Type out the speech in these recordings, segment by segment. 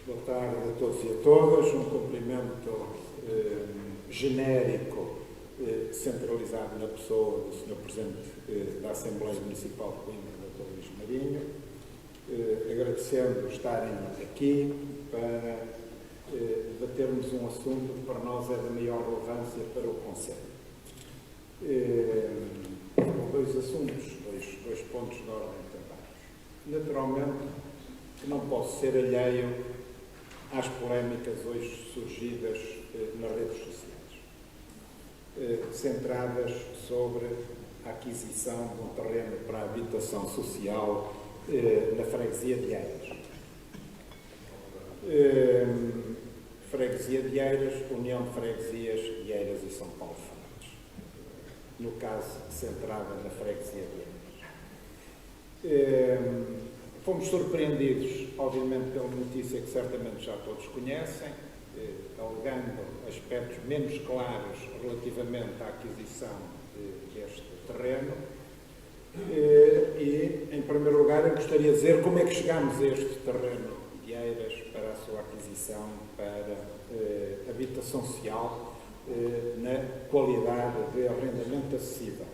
Boa tarde a todos e a todas. Um cumprimento genérico, centralizado na pessoa do Sr. Presidente da Assembleia Municipal de Coimbra, Dr. Luís Marinho, agradecendo estarem aqui para debatermos um assunto que para nós é de maior relevância para o Conselho. Dois assuntos, dois pontos de ordem de trabalho. Naturalmente, que não posso ser alheio às polémicas hoje surgidas nas redes sociais, centradas sobre a aquisição de um terreno para a habitação social na freguesia de Eiras. Freguesia de Eiras, União de Freguesias de Eiras e São Paulo Famados. No caso, centrada na freguesia de Eiras. Fomos surpreendidos, obviamente, pela notícia que certamente já todos conhecem, alegando aspectos menos claros relativamente à aquisição deste terreno. E, em primeiro lugar, eu gostaria de dizer como é que chegámos a este terreno de Eiras para a sua aquisição para habitação social na qualidade de arrendamento acessível.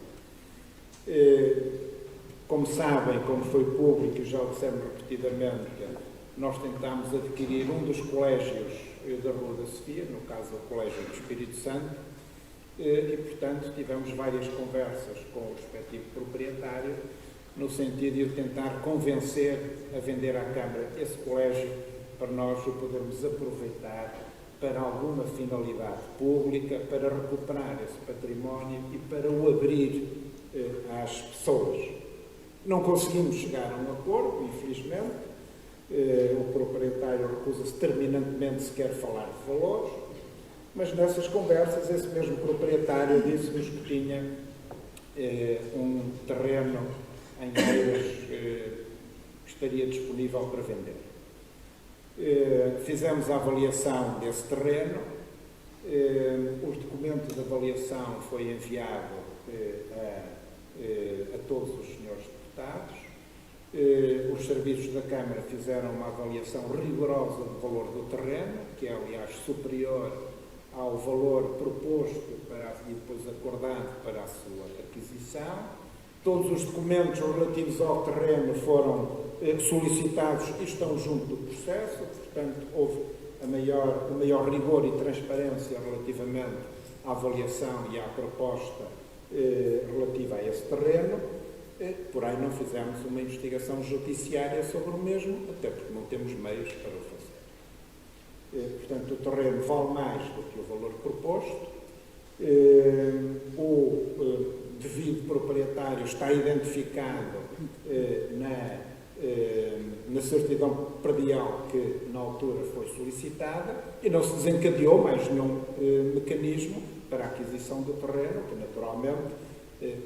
Como sabem, como foi público e já o dissemos repetidamente, nós tentámos adquirir um dos colégios da Rua da Sofia, no caso o Colégio do Espírito Santo, e, portanto, tivemos várias conversas com o respectivo proprietário, no sentido de tentar convencer a vender à Câmara esse colégio para nós o podermos aproveitar para alguma finalidade pública, para recuperar esse património e para o abrir às pessoas. Não conseguimos chegar a um acordo, infelizmente. O proprietário recusa-se terminantemente sequer falar de valores, mas nessas conversas esse mesmo proprietário disse-nos que tinha um terreno em Eiras que estaria disponível para vender. Fizemos a avaliação desse terreno, os documentos de avaliação foi enviado a todos os senhores deputados. Os serviços da Câmara fizeram uma avaliação rigorosa do valor do terreno, que é, aliás, superior ao valor proposto e depois acordado para a sua aquisição. Todos os documentos relativos ao terreno foram solicitados e estão junto do processo, portanto, houve o maior rigor e transparência relativamente à avaliação e à proposta relativa a esse terreno. Porém, não fizemos uma investigação judiciária sobre o mesmo, até porque não temos meios para o fazer. Portanto, o terreno vale mais do que o valor proposto. O devido proprietário está identificado na certidão predial que na altura foi solicitada e não se desencadeou mais nenhum mecanismo para a aquisição do terreno, que naturalmente,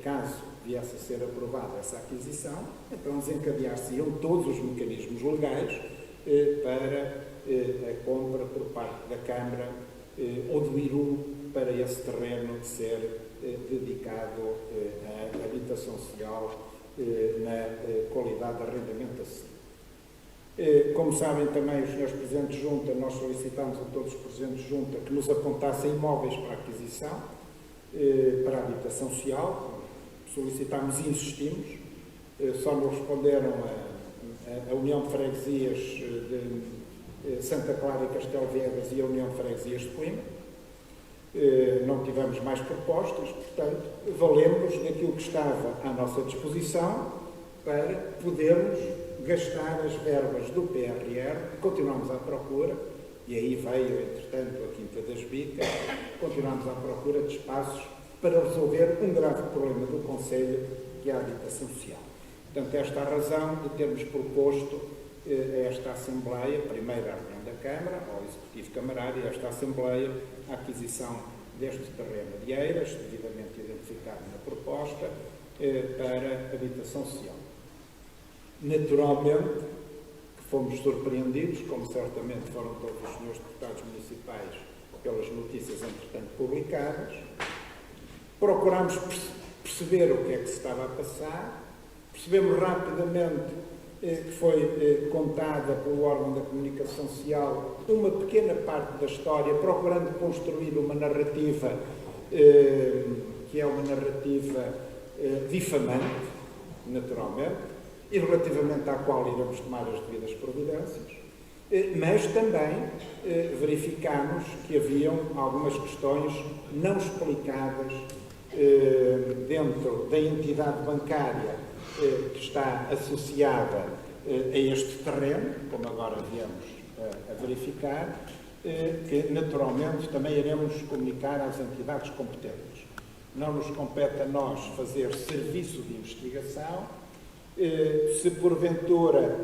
caso viesse a ser aprovada essa aquisição, então desencadear-se-iam todos os mecanismos legais para a compra por parte da Câmara ou do IRU para esse terreno ser dedicado à habitação social na qualidade de arrendamento acessível. Como sabem também os senhores Presidentes de Junta, nós solicitamos a todos os Presidentes de Junta que nos apontassem imóveis para aquisição, para a habitação social. Solicitámos e insistimos, só nos responderam a União de Freguesias de Santa Clara e Castelo Viegas e a União de Freguesias de Coimbra. Não tivemos mais propostas, portanto, valemos daquilo que estava à nossa disposição para podermos gastar as verbas do PRR. Continuamos à procura, e aí veio, entretanto, a Quinta das Bicas, continuamos à procura de espaços para resolver um grave problema do Conselho, que é a habitação social. Portanto, esta é a razão de termos proposto a esta Assembleia, primeiro à reunião da Câmara, ao Executivo Camarário, a esta Assembleia, a aquisição deste terreno de Eiras, devidamente identificado na proposta, para habitação social. Naturalmente, que fomos surpreendidos, como certamente foram todos os senhores deputados municipais, pelas notícias entretanto publicadas. Procurámos perceber o que é que se estava a passar, percebemos rapidamente que foi contada pelo órgão da comunicação social, uma pequena parte da história, procurando construir uma narrativa que é uma narrativa difamante, naturalmente, e relativamente à qual iremos tomar as devidas providências, mas também verificámos que haviam algumas questões não explicadas dentro da entidade bancária que está associada a este terreno, como agora viemos a verificar, que naturalmente também iremos comunicar às entidades competentes. Não nos compete a nós fazer serviço de investigação. Se porventura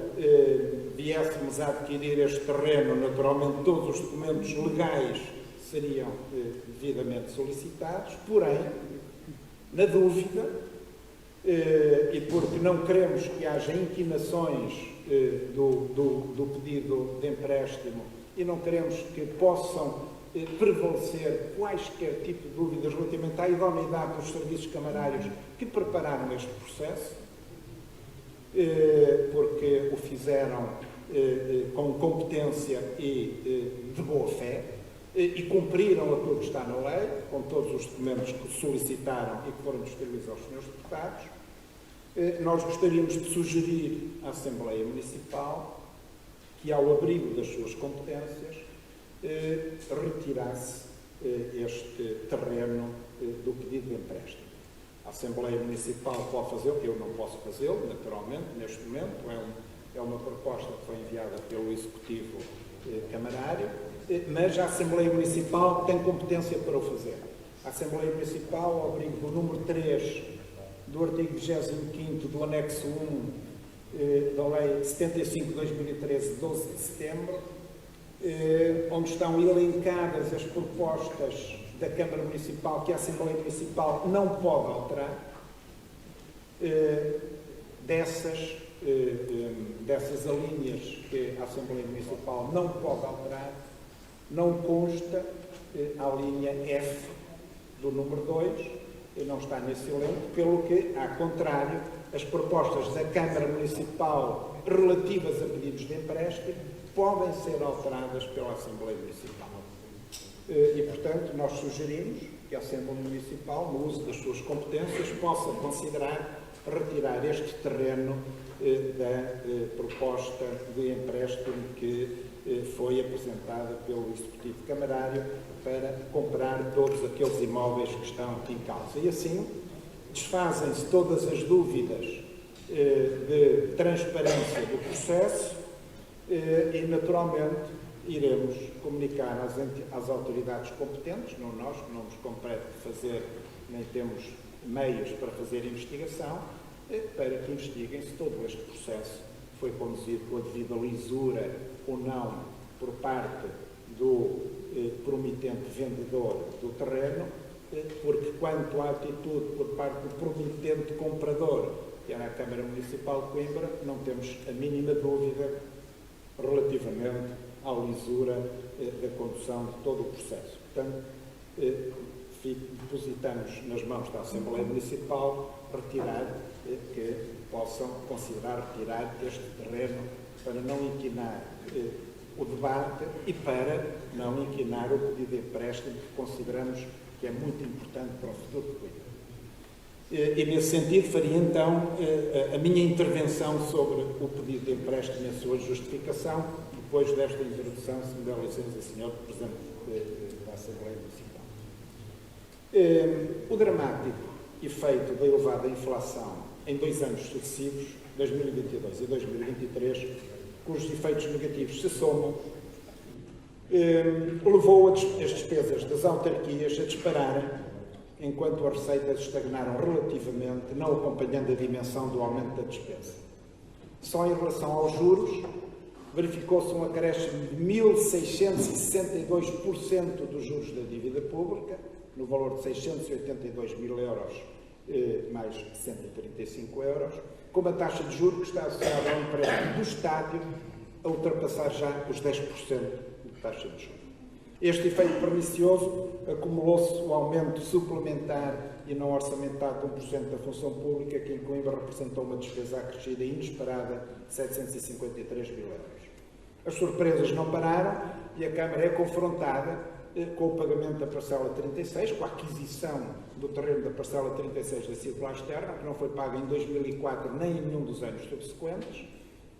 viéssemos a adquirir este terreno, naturalmente todos os documentos legais seriam devidamente solicitados, porém, na dúvida, e porque não queremos que haja intimações do pedido de empréstimo e não queremos que possam prevalecer quaisquer tipo de dúvidas relativamente à idoneidade dos serviços camarários que prepararam este processo, porque o fizeram com competência e de boa fé, e cumpriram aquilo que está na lei, com todos os documentos que solicitaram e que foram distribuídos aos senhores deputados. Nós gostaríamos de sugerir à Assembleia Municipal que, ao abrigo das suas competências, retirasse este terreno do pedido de empréstimo. A Assembleia Municipal pode fazê-lo, eu não posso fazê-lo, naturalmente, neste momento. É uma proposta que foi enviada pelo Executivo Camarário, mas a Assembleia Municipal tem competência para o fazer. A Assembleia Municipal, ao abrigo do número 3 do artigo 25º do anexo 1 da Lei 75 de 2013, 12 de setembro, onde estão elencadas as propostas da Câmara Municipal que a Assembleia Municipal não pode alterar, dessas alíneas que a Assembleia Municipal não pode alterar, não consta a linha F do número 2, e não está nesse elenco, pelo que, ao contrário, as propostas da Câmara Municipal relativas a pedidos de empréstimo podem ser alteradas pela Assembleia Municipal. E, portanto, nós sugerimos que a Assembleia Municipal, no uso das suas competências, possa considerar retirar este terreno da proposta de empréstimo que foi apresentada pelo Executivo Camarário para comprar todos aqueles imóveis que estão aqui em causa. E assim desfazem-se todas as dúvidas de transparência do processo e, naturalmente, iremos comunicar às autoridades competentes, não nós, que não nos compete fazer, nem temos meios para fazer investigação, para que investiguem se todo este processo foi conduzido com a devida lisura ou não por parte do promitente vendedor do terreno, porque quanto à atitude por parte do promitente comprador, que era a Câmara Municipal de Coimbra, não temos a mínima dúvida relativamente à lisura da condução de todo o processo. Portanto, depositamos nas mãos da Assembleia Municipal que possam considerar retirar este terreno para não inquinar o debate e para não inquinar o pedido de empréstimo que consideramos que é muito importante para o futuro de Coimbra. E nesse sentido faria então a minha intervenção sobre o pedido de empréstimo e a sua justificação, depois desta introdução, se me der licença, Sr. Presidente da Assembleia Municipal. O dramático efeito da elevada inflação em 2 anos sucessivos, 2022 e 2023, cujos efeitos negativos se somam, levou as despesas das autarquias a dispararem, enquanto as receitas estagnaram relativamente, não acompanhando a dimensão do aumento da despesa. Só em relação aos juros, verificou-se um acréscimo de 1.662% dos juros da dívida pública, no valor de 682 mil euros, mais 135 euros, com uma taxa de juros que está associada ao empréstimo do Estado a ultrapassar já os 10% de taxa de juros. Este efeito pernicioso acumulou-se o aumento suplementar e não orçamentado de 1% da função pública, que em Coimbra representou uma despesa acrescida inesperada de 753 mil euros. As surpresas não pararam e a Câmara é confrontada com o pagamento da parcela 36, com a aquisição do terreno da parcela 36 da circular externa, que não foi paga em 2004 nem em nenhum dos anos subsequentes,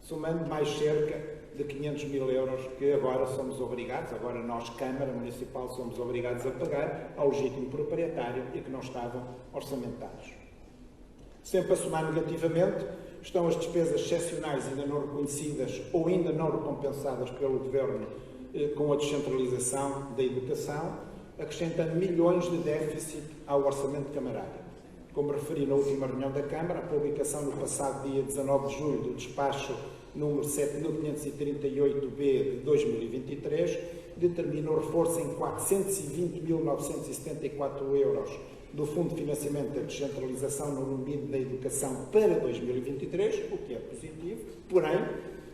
somando mais cerca de 500 mil euros que agora somos obrigados, agora nós, Câmara Municipal, somos obrigados a pagar ao legítimo proprietário e que não estavam orçamentados. Sempre a somar negativamente estão as despesas excepcionais ainda não reconhecidas ou ainda não recompensadas pelo Governo com a descentralização da educação, acrescentando milhões de déficit ao orçamento camarário. Como referi na última reunião da Câmara, a publicação no passado dia 19 de julho do despacho número 7538-B de 2023 determina o reforço em 420.974 euros do Fundo de Financiamento da Descentralização no domínio da Educação para 2023, o que é positivo, porém,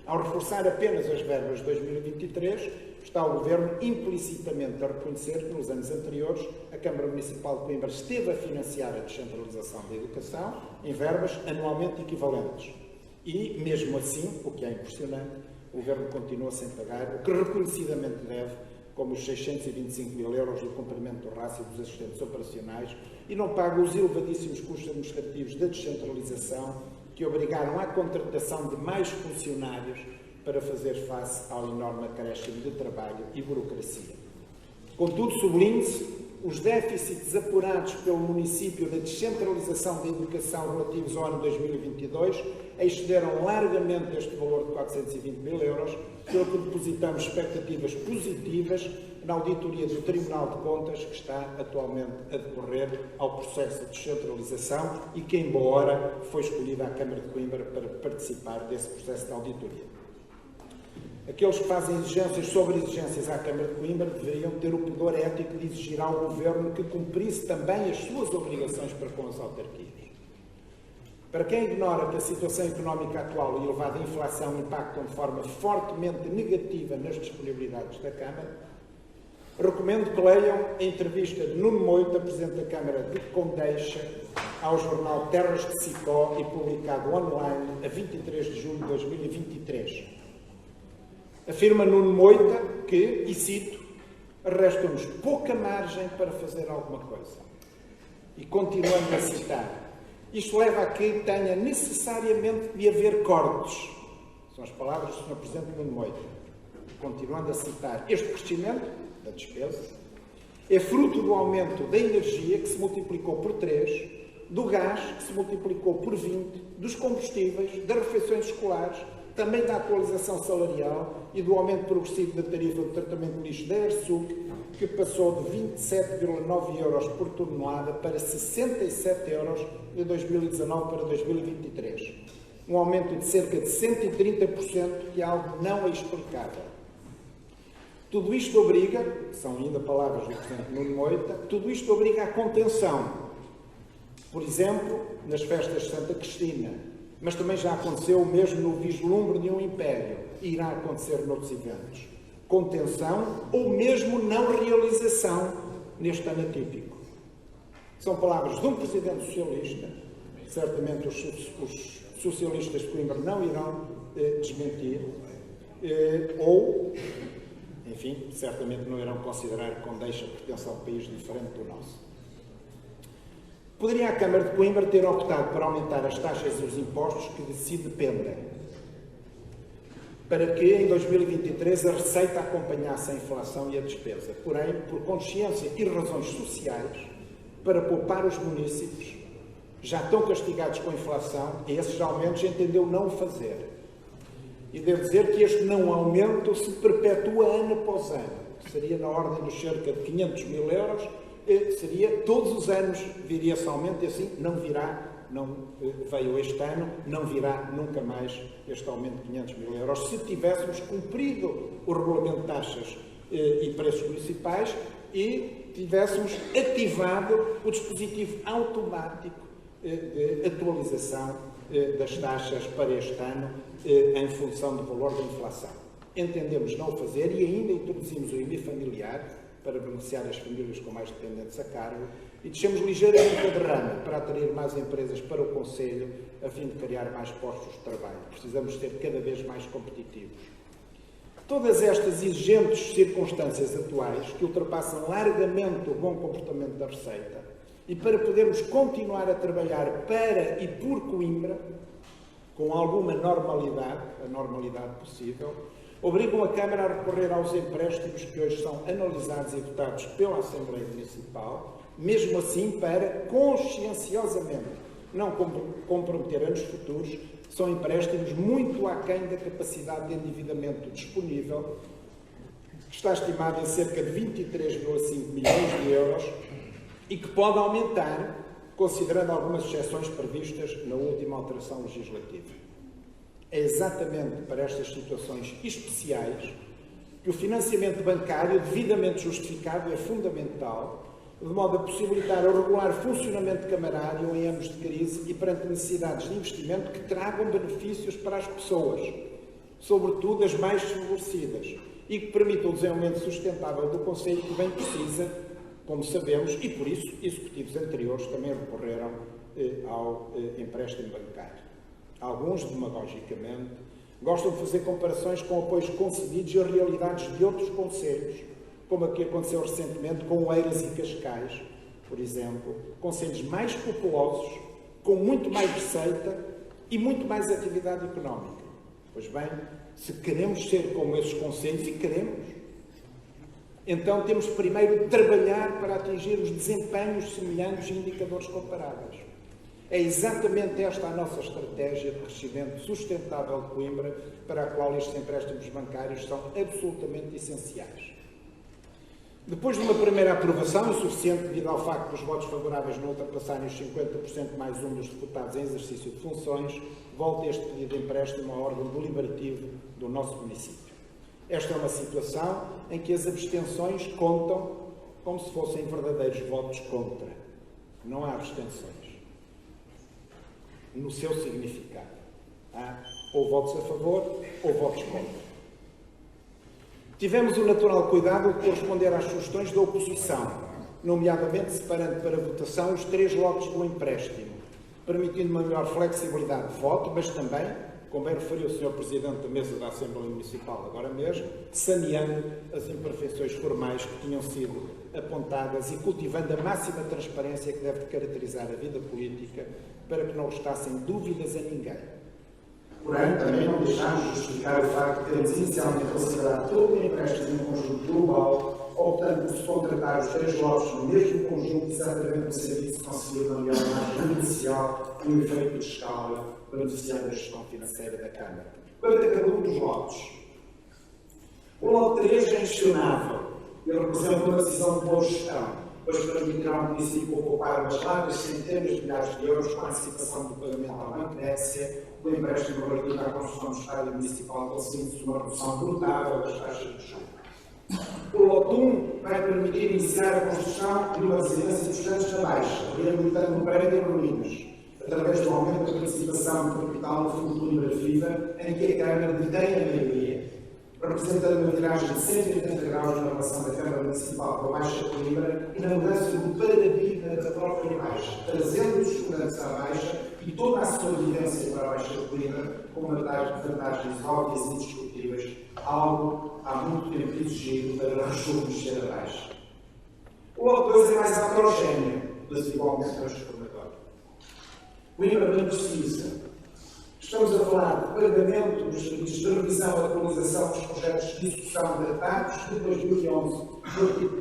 ao reforçar apenas as verbas de 2023, está o Governo implicitamente a reconhecer que nos anos anteriores a Câmara Municipal de Coimbra esteve a financiar a descentralização da educação em verbas anualmente equivalentes. E, mesmo assim, o que é impressionante, o Governo continua sem pagar o que reconhecidamente deve, como os 625 mil euros do cumprimento do rácio dos assistentes operacionais, e não paga os elevadíssimos custos administrativos da descentralização que obrigaram à contratação de mais funcionários para fazer face ao enorme acréscimo de trabalho e burocracia. Contudo, sublinhe-se, os déficits apurados pelo município da descentralização da educação relativos ao ano 2022 excederam largamente este valor de 420 mil euros, pelo que depositamos expectativas positivas na auditoria do Tribunal de Contas, que está atualmente a decorrer ao processo de descentralização e que, embora, foi escolhida a Câmara de Coimbra para participar desse processo de auditoria. Aqueles que fazem exigências sobre exigências à Câmara de Coimbra deveriam ter o pudor ético de exigir ao Governo que cumprisse também as suas obrigações para com as autarquias. Para quem ignora que a situação económica atual e elevada inflação impactam de forma fortemente negativa nas disponibilidades da Câmara, recomendo que leiam a entrevista de Nuno Moita, Presidente da Câmara de Condeixa, ao jornal Terras de Sicó e publicado online a 23 de julho de 2023. Afirma Nuno Moita que, e cito, resta-nos pouca margem para fazer alguma coisa. E continuando a citar, isto leva a que tenha necessariamente de haver cortes. São as palavras do Sr. Presidente Nuno Moita. Continuando a citar, este crescimento da despesa é fruto do aumento da energia, que se multiplicou por 3, do gás, que se multiplicou por 20, dos combustíveis, das refeições escolares, também da atualização salarial e do aumento progressivo da tarifa de tratamento de lixo da ERSUC, que passou de 27,9 euros por tonelada para 67 euros de 2019 para 2023. Um aumento de cerca de 130%, que é algo não explicável. Tudo isto obriga, são ainda palavras do Presidente Nuno Moita, tudo isto obriga à contenção. Por exemplo, nas festas de Santa Cristina, mas também já aconteceu o mesmo no vislumbre de um império e irá acontecer noutros eventos. Contenção ou mesmo não realização neste ano atípico. São palavras de um Presidente socialista, certamente os socialistas de Coimbra não irão desmentir, ou, enfim, certamente não irão considerar que Condeixa pertence a um país diferente do nosso. Poderia a Câmara de Coimbra ter optado por aumentar as taxas e os impostos que de si dependem, para que em 2023 a receita acompanhasse a inflação e a despesa. Porém, por consciência e razões sociais, para poupar os municípios, já tão castigados com a inflação, esses aumentos entendeu não o fazer. E devo dizer que este não aumento se perpetua ano após ano, que seria na ordem dos cerca de 500 mil euros, seria todos os anos viria esse aumento e assim não virá, não veio este ano, não virá nunca mais este aumento de 500 mil euros, se tivéssemos cumprido o regulamento de taxas e preços municipais e tivéssemos ativado o dispositivo automático de atualização das taxas para este ano em função do valor da inflação. Entendemos não o fazer e ainda introduzimos o IMI familiar, para beneficiar as famílias com mais dependentes a cargo e descemos ligeiramente a derrama para atrair mais empresas para o Conselho, a fim de criar mais postos de trabalho. Precisamos ser cada vez mais competitivos. Todas estas exigentes circunstâncias atuais, que ultrapassam largamente o bom comportamento da Receita, e para podermos continuar a trabalhar para e por Coimbra, com alguma normalidade, a normalidade possível, obrigam a Câmara a recorrer aos empréstimos que hoje são analisados e votados pela Assembleia Municipal, mesmo assim para, conscienciosamente, não comprometer anos futuros, são empréstimos muito aquém da capacidade de endividamento disponível, que está estimada em cerca de 23,5 milhões de euros e que pode aumentar, considerando algumas exceções previstas na última alteração legislativa. É exatamente para estas situações especiais que o financiamento bancário, devidamente justificado, é fundamental, de modo a possibilitar o regular funcionamento camarário em anos de crise e perante necessidades de investimento que tragam benefícios para as pessoas, sobretudo as mais desfavorecidas, e que permitam o desenvolvimento sustentável do Conselho que bem precisa, como sabemos, e por isso executivos anteriores também recorreram ao empréstimo bancário. Alguns, demagogicamente, gostam de fazer comparações com apoios concedidos e realidades de outros concelhos, como aqui aconteceu recentemente com Oeiras e Cascais, por exemplo, concelhos mais populosos, com muito mais receita e muito mais atividade económica. Pois bem, se queremos ser como esses concelhos, e queremos, então temos primeiro de trabalhar para atingir os desempenhos semelhantes e indicadores comparáveis. É exatamente esta a nossa estratégia de crescimento sustentável de Coimbra, para a qual estes empréstimos bancários são absolutamente essenciais. Depois de uma primeira aprovação, insuficiente devido ao facto dos votos favoráveis não ultrapassarem os 50% mais um dos deputados em exercício de funções, volta este pedido de empréstimo ao órgão deliberativo do nosso município. Esta é uma situação em que as abstenções contam como se fossem verdadeiros votos contra. Não há abstenções no seu significado. Há ou votos a favor ou votos contra. Tivemos o natural cuidado de corresponder às sugestões da oposição, nomeadamente separando para votação os 3 lotes do empréstimo, permitindo uma maior flexibilidade de voto, mas também, como bem referiu o Sr. Presidente da Mesa da Assembleia Municipal agora mesmo, saneando as imperfeições formais que tinham sido apontadas e cultivando a máxima transparência que deve caracterizar a vida política para que não restassem dúvidas a ninguém. Porém, também não deixámos de justificar o facto de termos inicialmente considerado todo o empréstimo em um conjunto global, optando por se contratar os 3 lotes no mesmo conjunto, exatamente no serviço de conseguir uma melhor margem inicial e um efeito de escala, beneficiando a gestão financeira da Câmara. Quanto a cada um dos lotes, o lote 3 é inquestionável. Ele representa uma decisão de boa gestão, pois permitirá ao município ocupar umas largas centenas de milhares de euros com a antecipação do pagamento ao Banco Nexia, do empréstimo relativo à construção do estádio municipal, conseguindo-se uma redução brutável das taxas de juros. O lote 1 vai permitir iniciar a construção de uma residência dos Santos da Baixa, reabilitando um prédio em ruínas, através do aumento da participação do capital no Fundo de Coimbra Viva, em que a Câmara detém a maioria, representando uma viragem de 180 graus na relação da Câmara Municipal com a Baixa Coimbra e na mudança do paradigma da própria Baixa, trazendo os estudantes à Baixa e toda a sua vivência para a Baixa Coimbra com vantagens óbvias e indiscutíveis, algo há muito tempo exigido para rejuvenescer a Baixa. O lote 2 é mais heterogéneo, desigualmente transformador. Coimbra bem precisa. Estamos a falar de pagamento dos serviços de revisão e atualização dos projetos de execução datados de 2011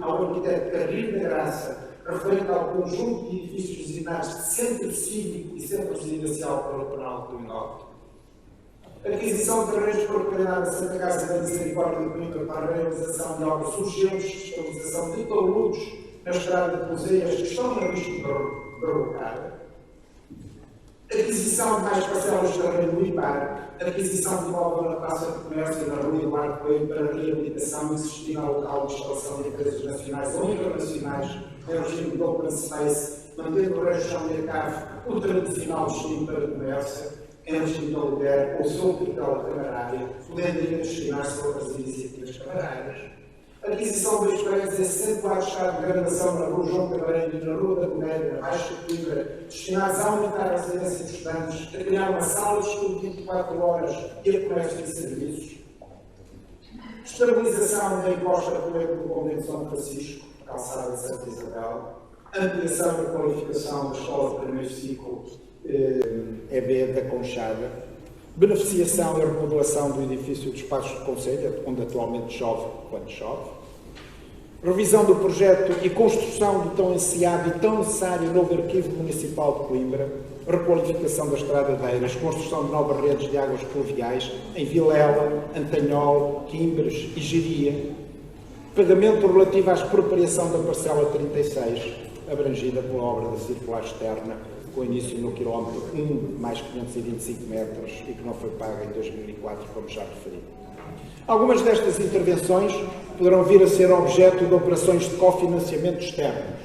ao arquiteto Carrilho da Graça, referente ao conjunto de edifícios designados de Centro Cívico e Centro Residencial para o Penal do Norte. Aquisição de terrenos para a localidade de Santa Casa da Misericórdia de Coimbra para a realização de obras urgentes de estabilização de taludes na estrada de Poseiras que estão em risco de derrocar. Aquisição de mais parcelas de terreno no IPAR, aquisição de imóvel na Praça de Comércio e na Rua Eduardo Coelho para reabilitação e destino ao local de instalação de empresas nacionais ou internacionais em regime de open space, mantendo o resto de CAF o tradicional destino para comércio, em regime de aluguer ou sob tutela camarária, podendo ainda destinar-se a outras iniciativas camarárias. A aquisição de 2 prédios em 64 estados de gravação na Rua João Cabareiro e na Rua da Boneira, na Baixa de Coimbra, destinados a aumentar a residência dos estudantes, a criar uma sala de estudo 24 horas e a comércio e serviços. Estabilização da encosta do Convento de São Francisco, calçada de Santa Isabel, ampliação e qualificação da Escola de Primeiro Ciclo EB da Conchada, beneficiação e remodelação do edifício dos Passos de Conselho, onde atualmente chove quando chove, revisão do projeto e construção do tão ansiado e tão necessário novo Arquivo Municipal de Coimbra, requalificação da Estrada de Eiras, construção de novas redes de águas pluviais em Vilela, Antanhol, Quimbres e Geria, pagamento relativo à expropriação da parcela 36, abrangida pela obra da circular externa, com início no quilómetro 1, mais 525 metros, e que não foi paga em 2004, como já referi. Algumas destas intervenções poderão vir a ser objeto de operações de cofinanciamento externo,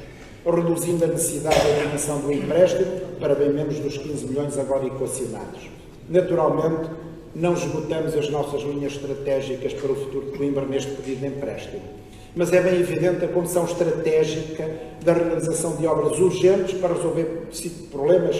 reduzindo a necessidade da dimensão do empréstimo para bem menos dos 15 milhões agora equacionados. Naturalmente, não esgotamos as nossas linhas estratégicas para o futuro de Coimbra neste pedido de empréstimo, mas é bem evidente a condição estratégica da realização de obras urgentes para resolver problemas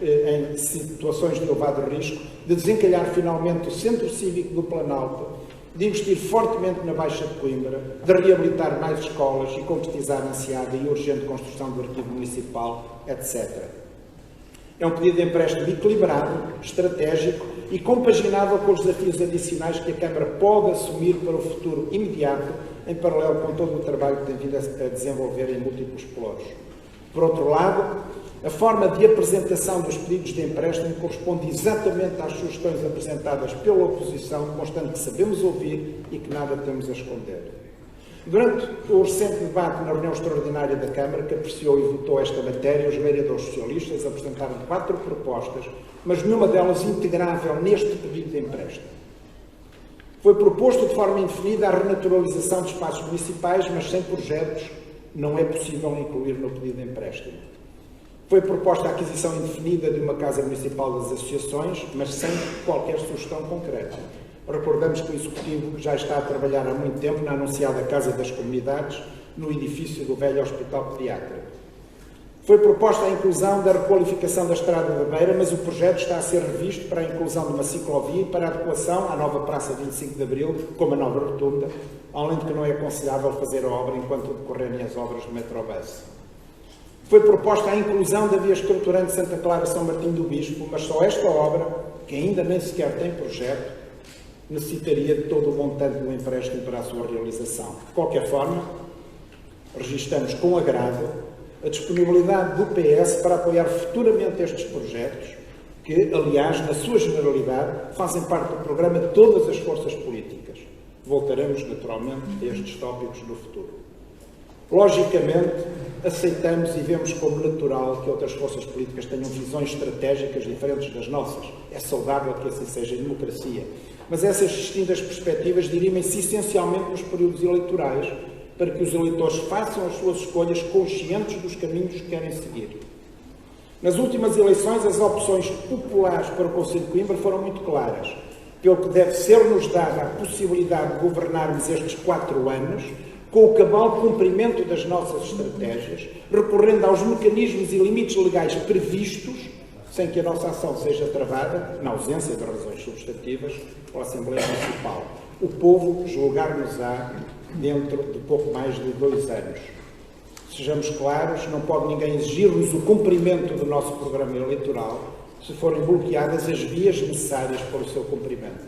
em situações de elevado risco, de desencalhar finalmente o Centro Cívico do Planalto, de investir fortemente na Baixa de Coimbra, de reabilitar mais escolas e concretizar a ansiada e urgente construção do Arquivo Municipal, etc. É um pedido de empréstimo equilibrado, estratégico e compaginável com os desafios adicionais que a Câmara pode assumir para o futuro imediato, em paralelo com todo o trabalho que tem vindo a desenvolver em múltiplos polos. Por outro lado, a forma de apresentação dos pedidos de empréstimo corresponde exatamente às sugestões apresentadas pela oposição, demonstrando que sabemos ouvir e que nada temos a esconder. Durante o recente debate na reunião extraordinária da Câmara, que apreciou e votou esta matéria, os vereadores socialistas apresentaram 4 propostas, mas nenhuma delas integrável neste pedido de empréstimo. Foi proposto de forma indefinida a renaturalização de espaços municipais, mas sem projetos não é possível incluir no pedido de empréstimo. Foi proposta a aquisição indefinida de uma Casa Municipal das Associações, mas sem qualquer sugestão concreta. Recordamos que o Executivo já está a trabalhar há muito tempo na anunciada Casa das Comunidades, no edifício do velho Hospital Pediátrico. Foi proposta a inclusão da requalificação da Estrada da Beira, mas o projeto está a ser revisto para a inclusão de uma ciclovia e para a adequação à nova Praça 25 de Abril, como a nova rotunda, além de que não é aconselhável fazer a obra enquanto decorrerem as obras do Metrobus. Foi proposta a inclusão da via estruturante Santa Clara-São Martinho do Bispo, mas só esta obra, que ainda nem sequer tem projeto, necessitaria de todo o montante do empréstimo para a sua realização. De qualquer forma, registramos com agrado a disponibilidade do PS para apoiar futuramente estes projetos, que, aliás, na sua generalidade, fazem parte do programa de todas as forças políticas. Voltaremos, naturalmente, a estes tópicos no futuro. Logicamente, aceitamos e vemos como natural que outras forças políticas tenham visões estratégicas diferentes das nossas. É saudável que assim seja em democracia. Mas essas distintas perspectivas dirimem-se essencialmente nos períodos eleitorais, para que os eleitores façam as suas escolhas conscientes dos caminhos que querem seguir. Nas últimas eleições, as opções populares para o Conselho de Coimbra foram muito claras, pelo que deve ser-nos dada a possibilidade de governarmos estes 4 anos com o cabal cumprimento das nossas estratégias, recorrendo aos mecanismos e limites legais previstos, sem que a nossa ação seja travada, na ausência de razões substantivas, pela Assembleia Municipal. O povo julgar-nos-á dentro de pouco mais de 2 anos. Sejamos claros, não pode ninguém exigir-nos o cumprimento do nosso programa eleitoral se forem bloqueadas as vias necessárias para o seu cumprimento.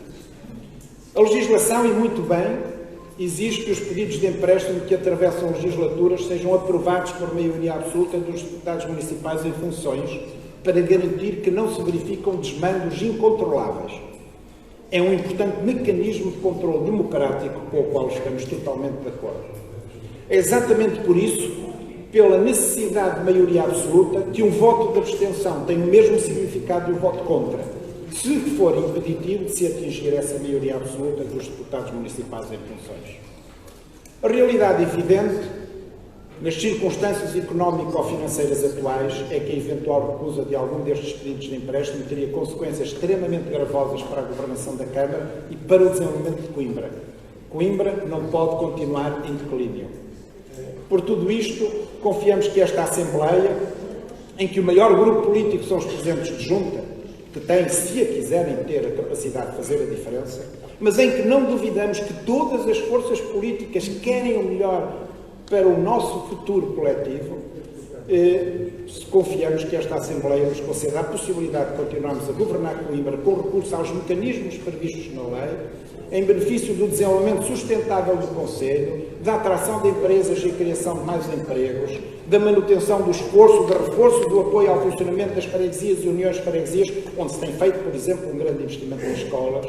A legislação, e muito bem, exige que os pedidos de empréstimo que atravessam legislaturas sejam aprovados por maioria absoluta dos deputados municipais em funções, para garantir que não se verificam desmandos incontroláveis. É um importante mecanismo de controle democrático com o qual estamos totalmente de acordo. É exatamente por isso, pela necessidade de maioria absoluta, que um voto de abstenção tem o mesmo significado de um voto contra, se for impeditivo de se atingir essa maioria absoluta dos deputados municipais em funções. A realidade evidente, nas circunstâncias económico-financeiras atuais, é que a eventual recusa de algum destes pedidos de empréstimo teria consequências extremamente gravosas para a governação da Câmara e para o desenvolvimento de Coimbra. Coimbra não pode continuar em declínio. Por tudo isto, confiamos que esta Assembleia, em que o maior grupo político são os presidentes de junta, que têm, se a quiserem ter, a capacidade de fazer a diferença, mas em que não duvidamos que todas as forças políticas querem o melhor para o nosso futuro coletivo, confiamos que esta Assembleia nos conceda a possibilidade de continuarmos a governar Coimbra com recurso aos mecanismos previstos na lei, em benefício do desenvolvimento sustentável do Concelho, da atração de empresas e criação de mais empregos, da manutenção do esforço, do reforço do apoio ao funcionamento das freguesias e uniões de freguesias, onde se tem feito, por exemplo, um grande investimento em escolas,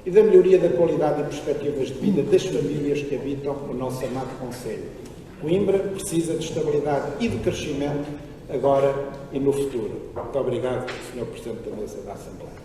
e da melhoria da qualidade e perspectivas de vida das famílias que habitam o nosso amado Concelho. Coimbra precisa de estabilidade e de crescimento agora e no futuro. Muito obrigado, Sr. Presidente da Mesa da Assembleia.